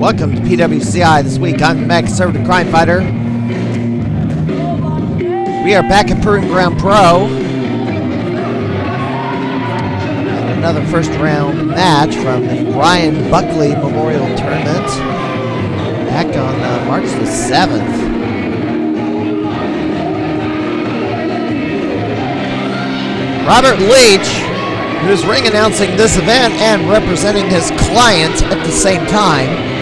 Welcome to PWCI this week. I'm the Mad Conservative Crime Fighter. We are back at Proving Ground Pro. Another first round match from the Ryan Buckley Memorial Tournament back on March the 7th. Robert Leach, who's ring announcing this event and representing his client at the same time.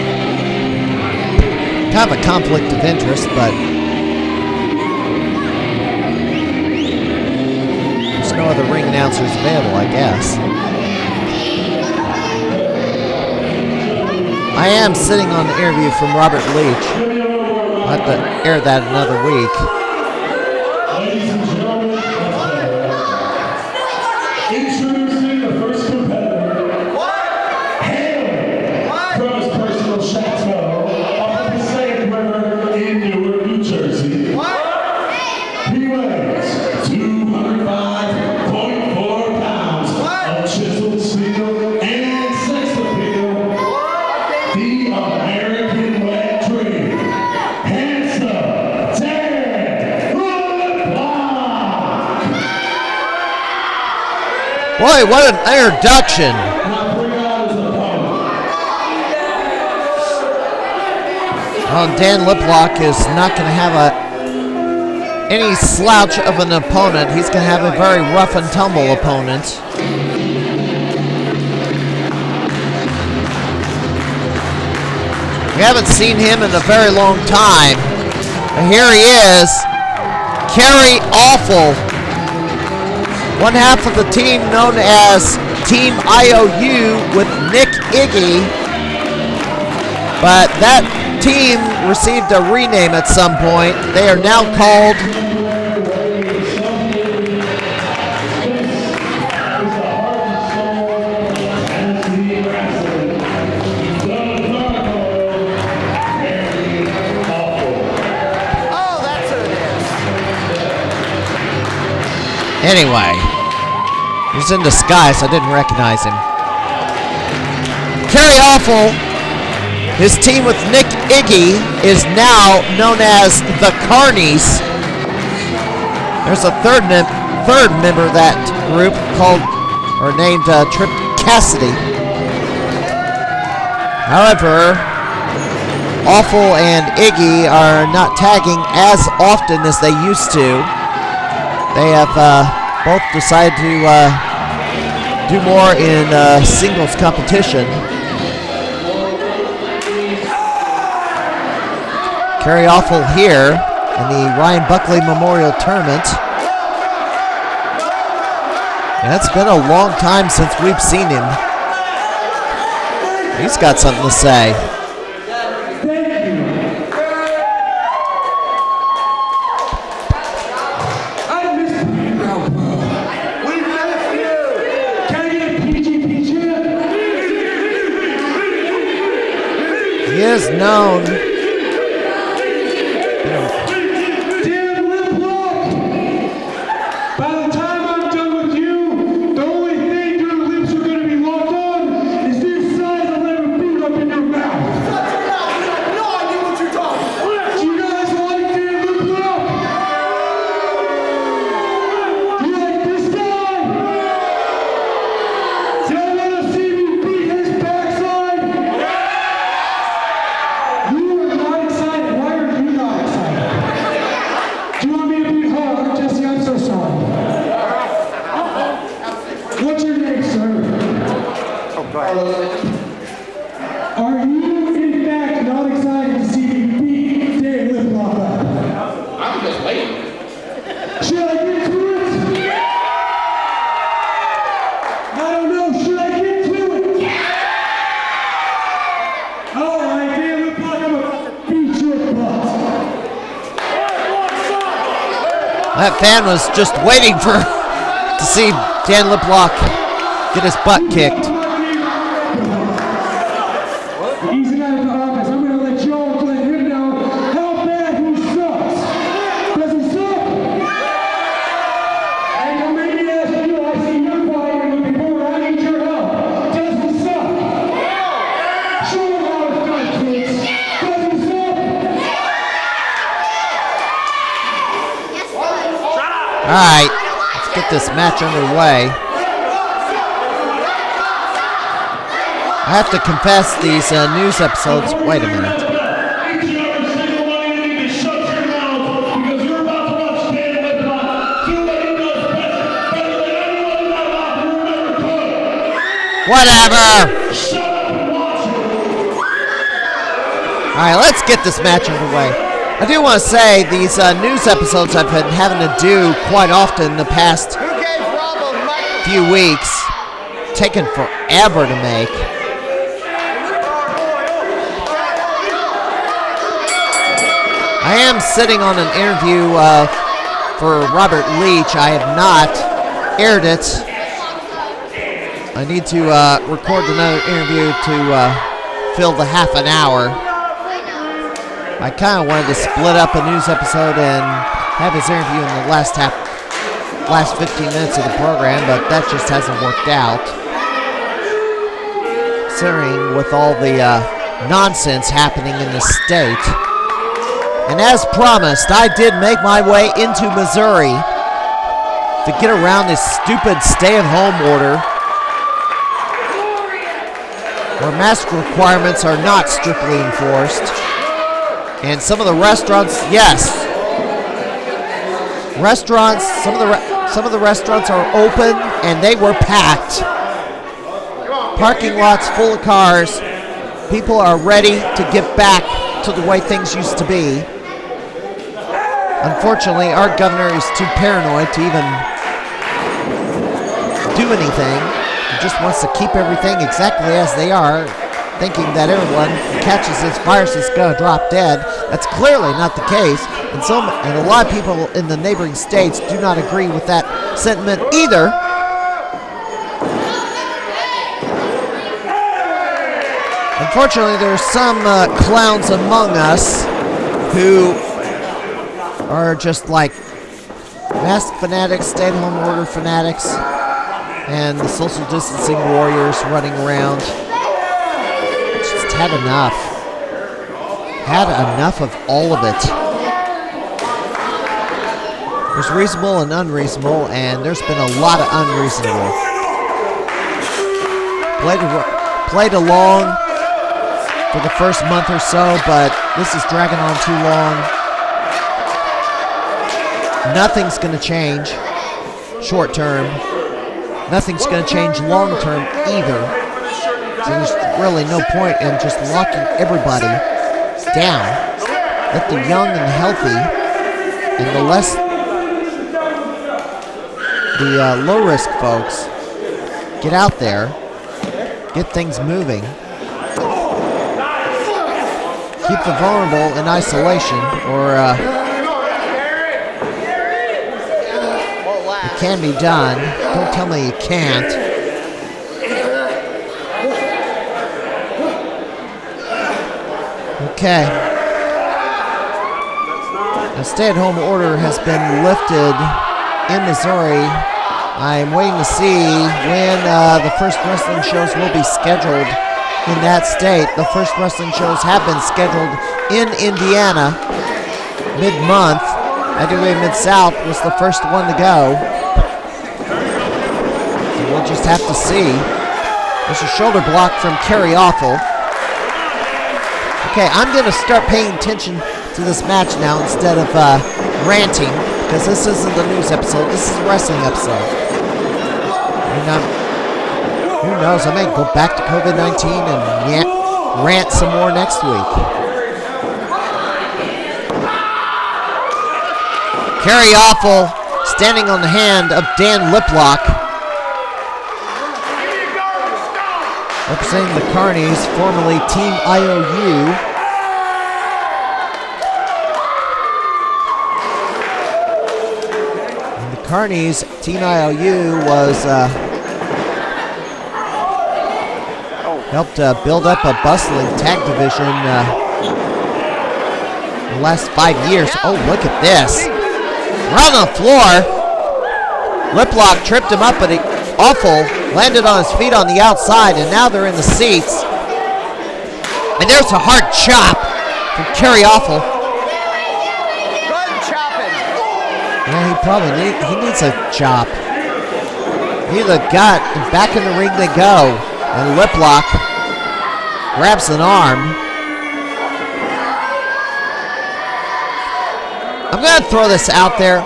Kind of a conflict of interest, but there's no other ring announcers available, I guess. I am sitting on the interview from Robert Leach. I'll have to air that another week. Ladies and gentlemen, introducing the first competitor, hailing from his personal chateau on the Passaic River in Newark, New Jersey. He weighs 205.4 pounds of chiseled steel and sex appeal. The American wet dream, Handsome Dan Liplock. Boy, what an introduction. Well, Dan Liplock is not going to have any slouch of an opponent. He's going to have a very rough and tumble opponent. We haven't seen him in a very long time. But here he is, Kerry Awful. One half of the team known as Team IOU with Nick Iggy. But that team received a rename at some point. They are now called Anyway, he's in disguise. I didn't recognize him. Kerry Awful, his team with Nick Iggy, is now known as the Carnies. There's a third member of that group named Trip Cassidy. However, Awful and Iggy are not tagging as often as they used to. They have both decided to do more in singles competition. Kerry Awful here in the Ryan Buckley Memorial Tournament. And it's been a long time since we've seen him. He's got something to say. He is known. Dan Liplock! By the time I'm done with you, the only thing your lips are going to be locked on is this size 11 boot up in your mouth. Shut your mouth! You have no idea what you're talking about. Do you guys like Dan Liplock? Do you like this guy? Do you want to see me beat his backside? You are not excited. Why are you not excited? Do you want me to beat hard? Jesse, I'm so sorry. What's your name, sir? Are you, in fact, not excited to see me beat Dan Liplock up? I'm just waiting. Should I get to it? I don't know. Should I get to it? All right, Dan Liplock, I'm about to beat your butt. That fan was just waiting to see Dan Liplock get his butt kicked. Easy out of the office. I'm going to let y'all let him know how bad he sucks. Does he suck? Hey, don't make me ask you. I see you fighting looking forward. I need your help. Does he suck? Show him how it's done, kid. Alright, let's get this match underway. I have to confess, these news episodes. Wait a minute. Whatever! Alright, let's get this match underway. I do want to say these news episodes I've been having to do quite often the past few weeks, taken forever to make. I am sitting on an interview for Robert Leach. I have not aired it. I need to record another interview to fill the half an hour. I kind of wanted to split up a news episode and have his interview in the last 15 minutes of the program, but that just hasn't worked out. Considering with all the nonsense happening in the state. And as promised, I did make my way into Missouri to get around this stupid stay-at-home order where mask requirements are not strictly enforced. And some of the restaurants, yes. Restaurants, some of the restaurants are open and they were packed. Parking lots full of cars. People are ready to get back to the way things used to be. Unfortunately, our governor is too paranoid to even do anything. He just wants to keep everything exactly as they are, thinking that everyone who catches this virus is going to drop dead. That's clearly not the case, and a lot of people in the neighboring states do not agree with that sentiment either. Unfortunately, there are some clowns among us who are just like mask fanatics, stay-at-home order fanatics, and the social distancing warriors running around. Just had enough. Had enough of all of it. There's reasonable and unreasonable, and there's been a lot of unreasonable. Played along for the first month or so, but this is dragging on too long. Nothing's going to change short term. Nothing's going to change long term either. So there's really no point in just locking everybody down. Let the young and healthy and the low risk folks get out there, get things moving, keep the vulnerable in isolation, or it can be done. Don't tell me you can't. Okay. A stay-at-home order has been lifted in Missouri. I'm waiting to see when the first wrestling shows will be scheduled in that state. The first wrestling shows have been scheduled in Indiana mid-month. IWA Mid-South was the first one to go. So we'll just have to see. There's a shoulder block from Kerry Awful. Okay, I'm going to start paying attention to this match now instead of ranting, because this isn't a news episode, this is a wrestling episode. And who knows, I may go back to COVID-19 and rant some more next week. Kerry Awful standing on the hand of Dan Liplock, representing the Carnies, formerly Team IOU. And the Carnies, Team IOU was helped build up a bustling tag division in the last 5 years. Oh, look at this. Right on the floor. Liplock tripped him up, but Awful landed on his feet on the outside, and now they're in the seats. And there's a hard chop from Kerry Awful. Good chopping. Yeah, he probably needs a chop. He the gut, and back in the ring they go. And Liplock grabs an arm. I'm going to throw this out there.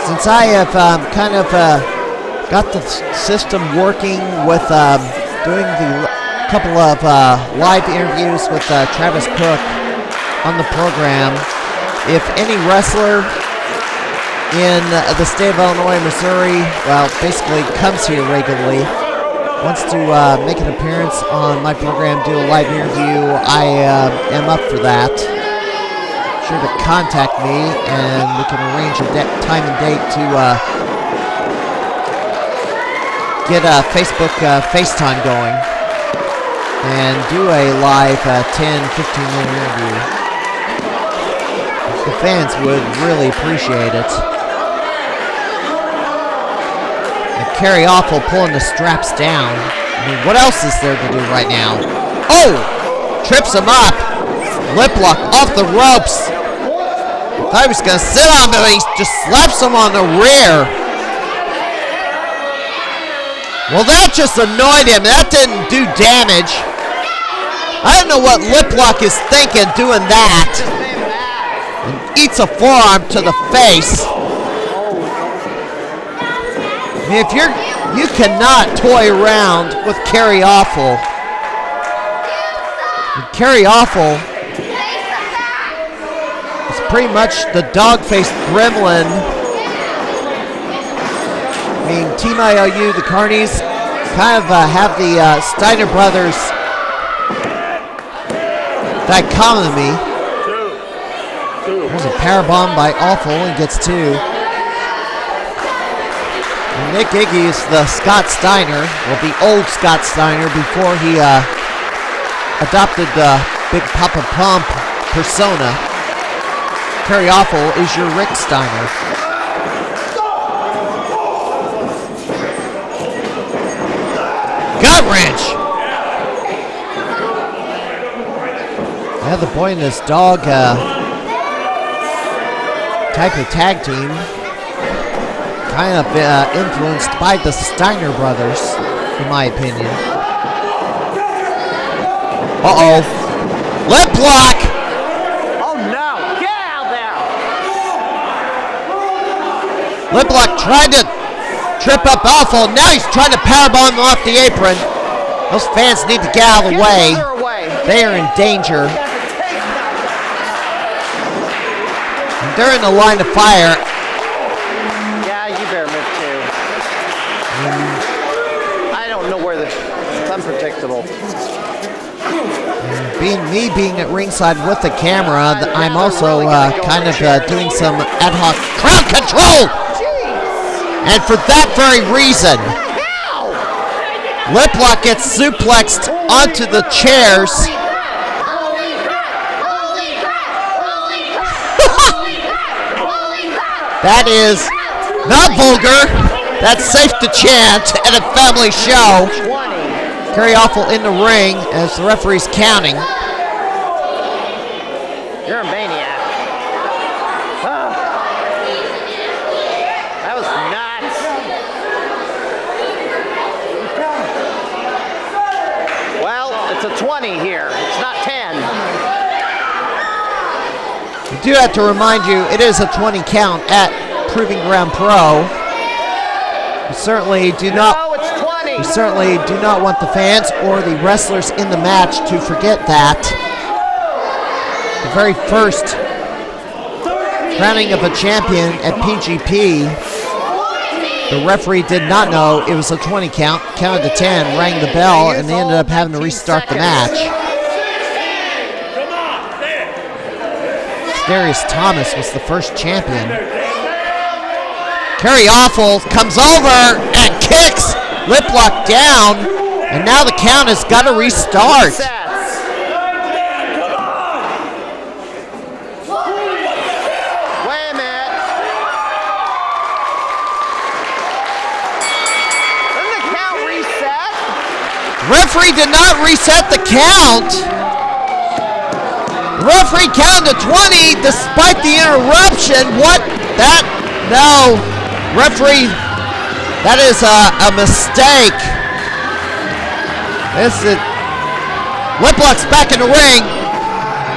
Since I have kind of got the system working with doing the couple of live interviews with Travis Cook on the program, if any wrestler in the state of Illinois, Missouri, well, basically comes here regularly, wants to make an appearance on my program, do a live interview, I am up for that. Sure to contact me, and we can arrange a time and date to get a Facebook FaceTime going and do a live 10-15-minute interview. The fans would really appreciate it. And Kerry Awful pulling the straps down. I mean, what else is there to do right now? Oh! Trips him up. Liplock off the ropes. Thought he was going to sit on him, but he just slaps him on the rear. Well, that just annoyed him. That didn't do damage. I don't know what Liplock is thinking doing that. And eats a forearm to the face. I mean, if you cannot toy around with Kerry Awful. And Kerry Awful is pretty much the dog-faced gremlin. I mean, Team IOU, the Carnies, kind of have the Steiner Brothers dichotomy. There's a powerbomb by Awful and gets two. And Nick Iggy is the Scott Steiner, well, the old Scott Steiner before he adopted the Big Papa Pump persona. Kerry Awful is your Rick Steiner. Gut wrench! Yeah, the boy and his dog type of tag team. Kind of influenced by the Steiner brothers, in my opinion. Uh-oh. Liplock! Oh no! Get out there! Liplock tried to trip up Awful. Now he's trying to powerbomb him off the apron. Those fans need to get out of the way. They are in danger. And they're in the line of fire. Yeah, you better move too. I don't know where it's unpredictable. Being at ringside with the camera, I'm also kind of doing some ad hoc crowd control. And for that very reason, Liplock gets suplexed onto the chairs. That is not vulgar. That's safe to chant at a family show. Kerry Awful in the ring as the referee's counting. You're a maniac. That was nuts. Well, it's a 20 here. It's not 10. I do have to remind you, it is a 20 count at Proving Ground Pro. We certainly do not want the fans or the wrestlers in the match to forget that. The very first crowning of a champion at PGP, the referee did not know it was a 20 count, counted to 10, rang the bell, and they ended up having to restart the match. Darius Thomas was the first champion. Kerry Awful comes over and kicks Liplock down, and now the count has got to restart. Wait a minute. Didn't the count reset? Referee did not reset the count. Referee counted to 20 despite the interruption. What? That? No. Referee, that is a mistake. This is Liplock's back in the ring.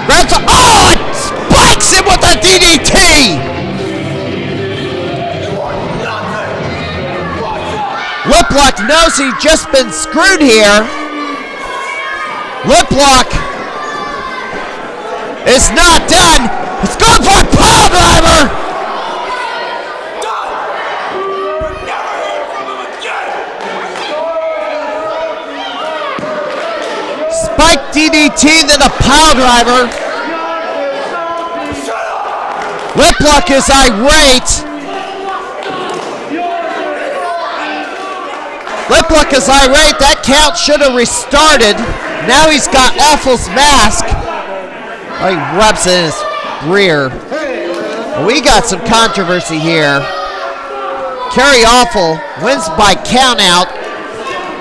Grabs a, oh, it spikes him with a DDT. Liplock knows he's just been screwed here. Liplock is not done. It's going for a pile driver. Spike DDT, then a pile driver. Liplock is irate. Liplock is irate. That count should have restarted. Now he's got Awful's mask. Oh, he rubs it in his rear. We got some controversy here. Kerry Awful wins by count out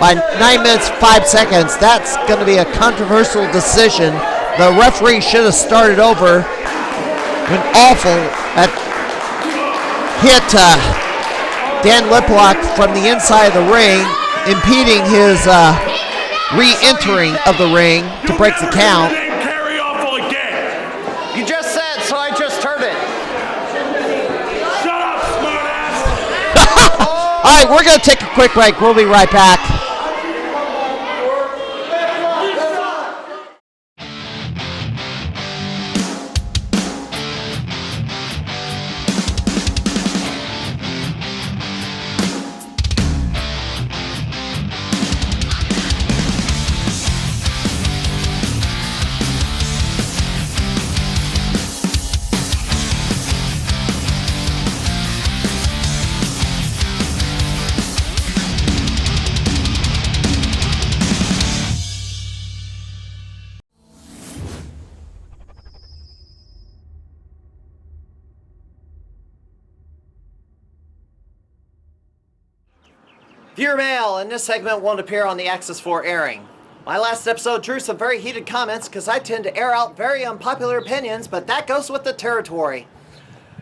by 9 minutes 5 seconds. That's going to be a controversial decision. The referee should have started over when Awful hit Dan Liplock from the inside of the ring, impeding his re-entering of the ring to break the count. Kerry Awful again. You just said, so I just heard it. Shut up, smartass. All right, we're going to take a quick break. We'll be right back. Viewer mail, and this segment won't appear on the Access 4 airing. My last episode drew some very heated comments because I tend to air out very unpopular opinions, but that goes with the territory.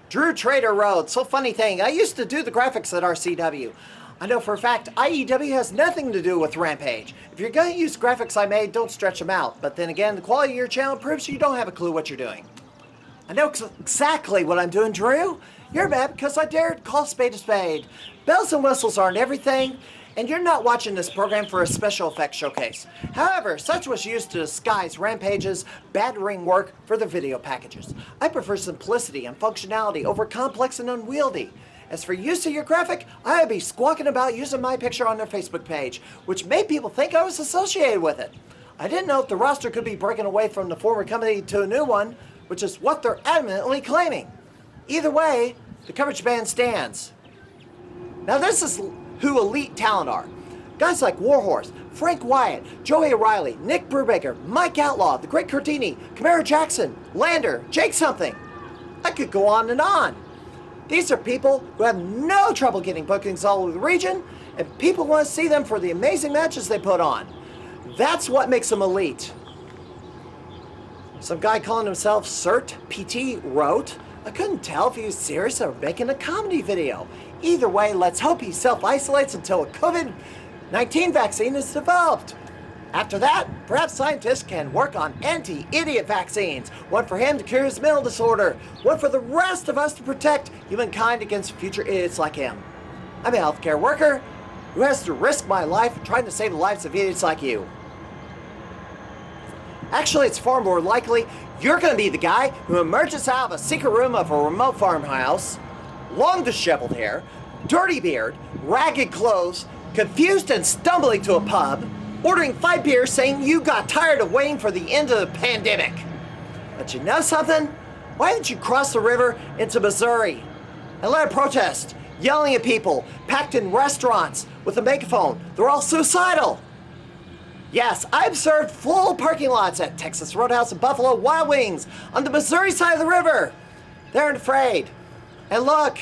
Drew Trader wrote, so funny thing, I used to do the graphics at RCW. I know for a fact IEW has nothing to do with Rampage. If you're going to use graphics I made, don't stretch them out. But then again, the quality of your channel proves you don't have a clue what you're doing. I know exactly what I'm doing, Drew. You're mad because I dared call a spade a spade. Bells and whistles aren't everything, and you're not watching this program for a special effects showcase. However, such was used to disguise Rampage's bad ring work for the video packages. I prefer simplicity and functionality over complex and unwieldy. As for use of your graphic, I'd be squawking about using my picture on their Facebook page, which made people think I was associated with it. I didn't know if the roster could be breaking away from the former company to a new one, which is what they're adamantly claiming. Either way, the coverage ban stands. Now this is who elite talent are. Guys like Warhorse, Frank Wyatt, Joey O'Reilly, Nick Brubaker, Mike Outlaw, the Great Curtini, Camero Jackson, Lander, Jake Something. I could go on and on. These are people who have no trouble getting bookings all over the region, and people want to see them for the amazing matches they put on. That's what makes them elite. Some guy calling himself Cert PT wrote, I couldn't tell if he was serious or making a comedy video. Either way, let's hope he self-isolates until a COVID-19 vaccine is developed. After that, perhaps scientists can work on anti-idiot vaccines. One for him to cure his mental disorder. One for the rest of us to protect humankind against future idiots like him. I'm a healthcare worker who has to risk my life trying to save the lives of idiots like you. Actually, it's far more likely you're going to be the guy who emerges out of a secret room of a remote farmhouse, long disheveled hair, dirty beard, ragged clothes, confused and stumbling to a pub, ordering 5 beers saying you got tired of waiting for the end of the pandemic. But you know something? Why didn't you cross the river into Missouri and let a protest, yelling at people, packed in restaurants with a megaphone? They're all suicidal. Yes, I observed full parking lots at Texas Roadhouse and Buffalo Wild Wings on the Missouri side of the river. They're afraid. And look,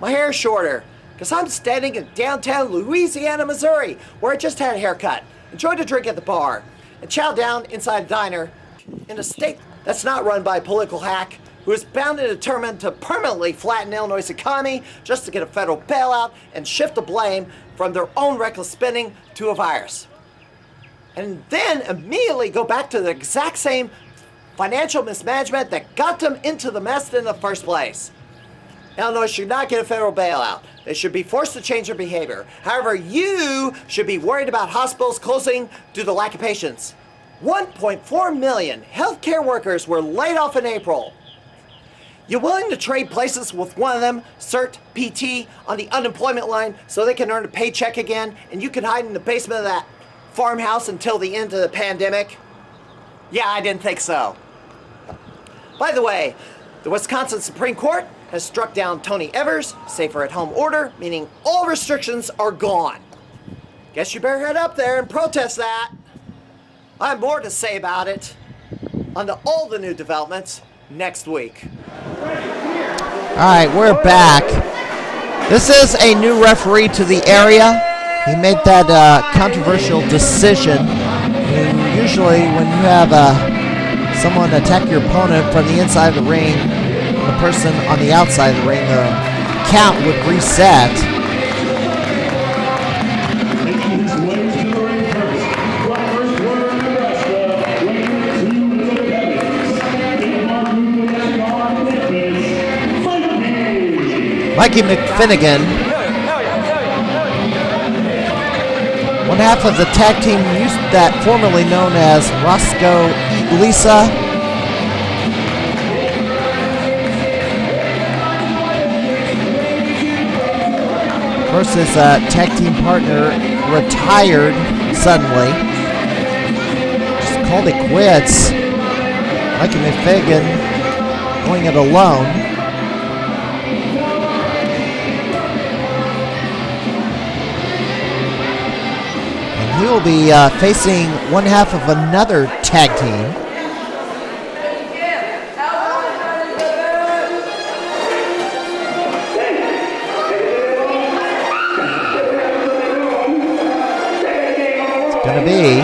my hair's shorter because I'm standing in downtown Louisiana, Missouri, where I just had a haircut, enjoyed a drink at the bar, and chowed down inside a diner in a state that's not run by a political hack who is bound and determined to permanently flatten Illinois' economy just to get a federal bailout and shift the blame from their own reckless spending to a virus. And then immediately go back to the exact same financial mismanagement that got them into the mess in the first place. Illinois should not get a federal bailout. They should be forced to change their behavior. However, you should be worried about hospitals closing due to lack of patients. 1.4 million healthcare workers were laid off in April. You willing to trade places with one of them, CERT, PT, on the unemployment line so they can earn a paycheck again and you can hide in the basement of that farmhouse until the end of the pandemic? Yeah, I didn't think so. By the way, the Wisconsin Supreme Court has struck down Tony Evers' safer at home order, meaning all restrictions are gone. Guess you better head up there and protest that. I have more to say about it on all the new developments next week. All right, we're back. This is a new referee to the area. He made that controversial decision. And usually when you have someone attack your opponent from the inside of the ring, the person on the outside of the ring, the count would reset. Making his way to the ring first, from first quarter in Nebraska, weighing in to the heavens. Mikey McFinnigan, one half of the tag team that formerly known as Roscoe Lisa. Versus tag team partner retired suddenly. Just called it quits. Mikey McFinnigan going it alone. And he will be facing one half of another tag team. Going to be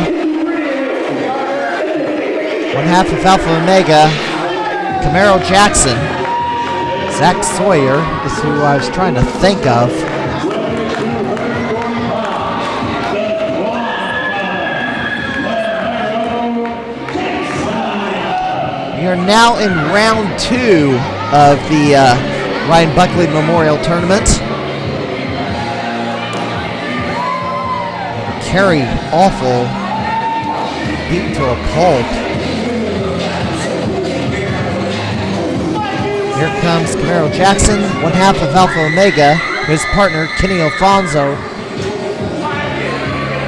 one half of Alpha Omega, Camero Jackson. Zach Sawyer is who I was trying to think of. We are now in round 2 of the Ryan Buckley Memorial Tournament. Kerry Awful beaten to a pulp. Here comes Camero Jackson, one half of Alpha Omega, his partner Kenny Alfonso,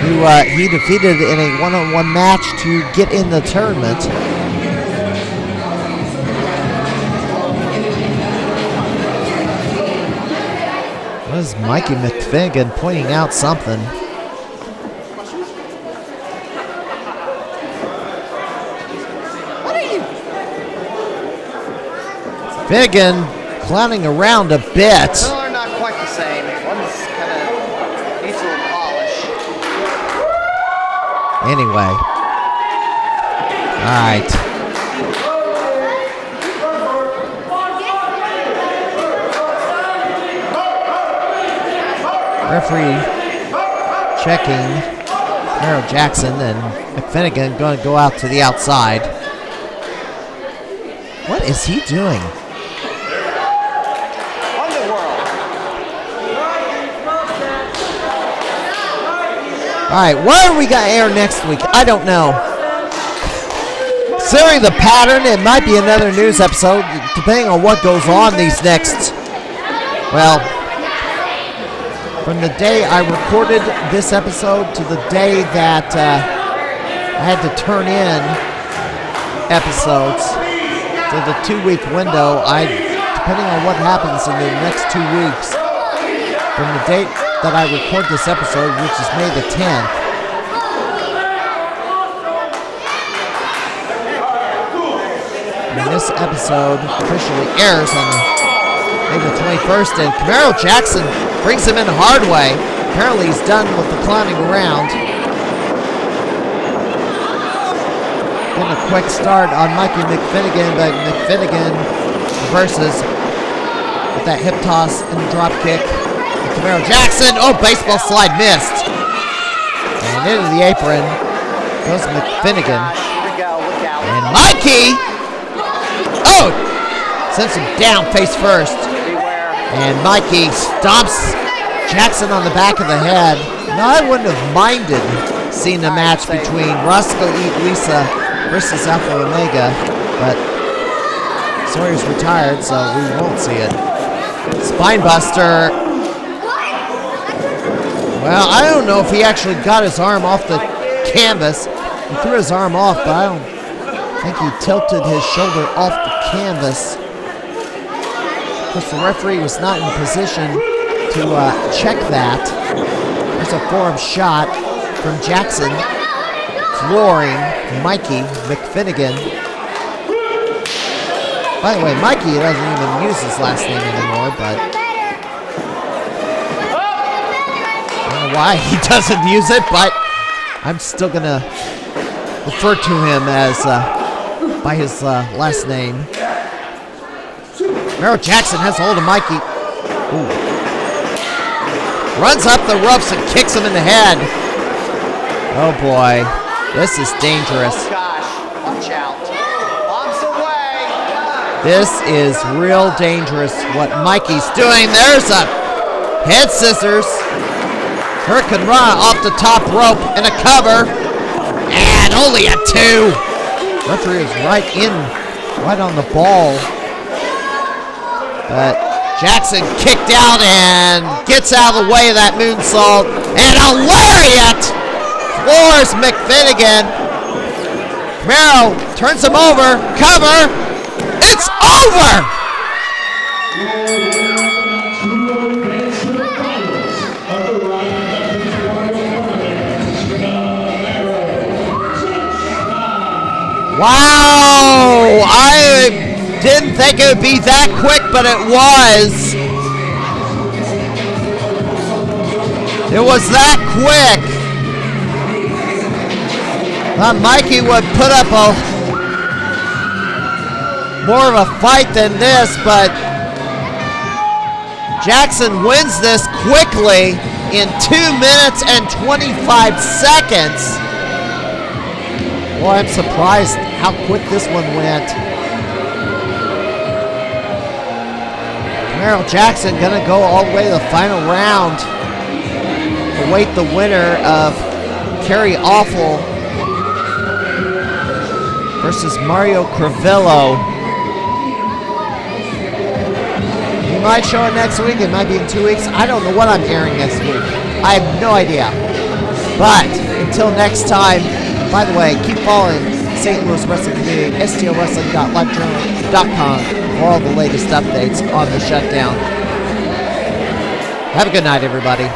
who he defeated in a one-on-one match to get in the tournament. What is Mikey McFinnigan pointing out something? Finnegan clowning around a bit. Well, they're not quite the same. One's kind of needs a little polish. Anyway. All right. Referee checking Camero Jackson, and McFinnigan going to go out to the outside. What is he doing? All right, what are we going to air next week? I don't know. Considering the pattern, it might be another news episode, depending on what goes on these next. Well, from the day I recorded this episode to the day that I had to turn in episodes, to the 2-week window, depending on what happens in the next 2 weeks, from the date that I record this episode, which is May the 10th. And this episode officially airs on May the 21st, and Camero Jackson brings him in the hard way. Apparently he's done with the clowning around. getting a quick start on Mikey McFinnigan, but McFinnigan reverses with that hip toss and drop kick. Camero Jackson, oh, baseball slide missed. And into the apron goes McFinnigan. And Mikey, oh, sends him down face first. And Mikey stomps Jackson on the back of the head. Now, I wouldn't have minded seeing a match between Roscoe Lisa versus Alpha Omega, but Sawyer's retired, so we won't see it. Spinebuster. Well, I don't know if he actually got his arm off the canvas. He threw his arm off, but I don't think he tilted his shoulder off the canvas. Of course, the referee was not in position to check that. There's a forearm shot from Jackson, flooring Mikey McFinnigan. By the way, Mikey doesn't even use his last name anymore, but I don't know why he doesn't use it, but I'm still gonna refer to him as by his last name. Camero Jackson has a hold of Mikey. Ooh. Runs up the ropes and kicks him in the head. Oh boy, this is dangerous. Oh gosh, watch out. Bombs away. This is real dangerous what Mikey's doing. There's a head scissors. Hurricane Rana off the top rope in a cover. And only a 2. Referee is right on the ball. But Jackson kicked out and gets out of the way of that moonsault. And a lariat floors McFinnigan. Camero turns him over. Cover. It's over. Wow. I didn't think it would be that quick, but it was. It was that quick. Mikey would put up more of a fight than this, but Jackson wins this quickly in 2 minutes and 25 seconds. Boy, I'm surprised how quick this one went. Camero Jackson gonna go all the way to the final round. Await the winner of Kerry Awful versus Mario Crivello. He might show it next week. It might be in 2 weeks. I don't know what I'm airing next week. I have no idea. But until next time, by the way, keep following St. Louis Wrestling Community, stlwrestling.livejournal.com for all the latest updates on the shutdown. Have a good night, everybody.